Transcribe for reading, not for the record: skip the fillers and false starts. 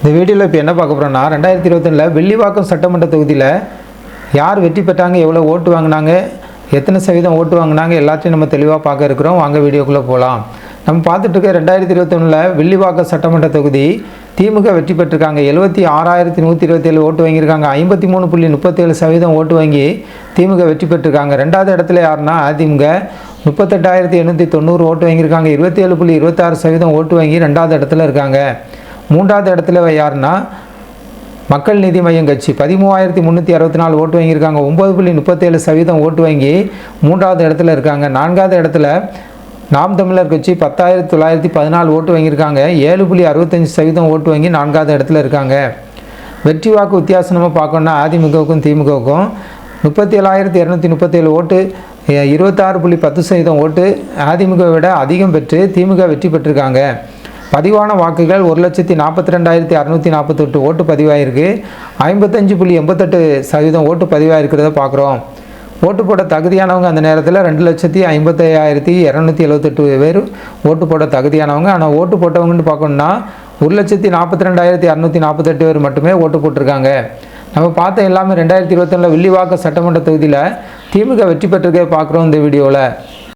இந்த வீடியோவில் இப்போ என்ன பார்க்க போகிறோன்னா 2021 வில்லிவாக்கம் சட்டமன்ற தொகுதியில் யார் வெற்றி பெற்றாங்க, எவ்வளோ ஓட்டு வாங்கினாங்க, எத்தனை சதவீதம் ஓட்டு வாங்கினாங்க எல்லாத்தையும் நம்ம தெளிவாக பார்க்க இருக்கிறோம். வாங்க வீடியோக்குள்ளே போகலாம். நம்ம பார்த்துட்டு இருக்க 2021 வில்லிவாக்கம் சட்டமன்ற தொகுதி திமுக வெற்றி பெற்றிருக்காங்க. 76,127 ஓட்டு வாங்கியிருக்காங்க. 53.37% ஓட்டு வாங்கி திமுக வெற்றி பெற்றிருக்காங்க. ரெண்டாவது இடத்துல யாருன்னா அதிமுக 38,890 ஓட்டு வாங்கியிருக்காங்க. 27.26% ஓட்டு வாங்கி ரெண்டாவது இடத்துல இருக்காங்க. மூன்றாவது இடத்துல யாருன்னா மக்கள் நீதி மையம் கட்சி 13,364 ஓட்டு வாங்கியிருக்காங்க. 9.37% ஓட்டு வாங்கி மூன்றாவது இடத்துல இருக்காங்க. நான்காவது இடத்துல நாம் தமிழர் கட்சி 10,914 ஓட்டு வாங்கியிருக்காங்க. 7.65% ஓட்டு வாங்கி நான்காவது இடத்துல இருக்காங்க. வெற்றி வாக்கு வித்தியாசம் நம்ம பார்க்கணுன்னா அதிமுகவுக்கும் திமுகவுக்கும் 37,237 ஓட்டு 26.10% ஓட்டு அதிமுக விட அதிகம் பெற்று திமுக வெற்றி பெற்றிருக்காங்க. பதிவான வாக்குகள் 1,42,648 ஓட்டு பதிவாயிருக்கு. 55.88% ஓட்டு பதிவாயிருக்கிறத பார்க்குறோம். ஓட்டு போட தகுதியானவங்க அந்த நேரத்தில் 2,55,278 பேர் ஓட்டு போட தகுதியானவங்க. ஆனால் ஓட்டு போட்டவங்கன்னு பார்க்கணுன்னா 1,42,648 பேர் மட்டுமே ஓட்டு போட்டிருக்காங்க. நம்ம பார்த்த எல்லாமே 2021 வில்லிவாக்கம் சட்டமன்ற தொகுதியில் திமுக வெற்றி பெற்றிருக்கே பார்க்குறோம் இந்த வீடியோவில்.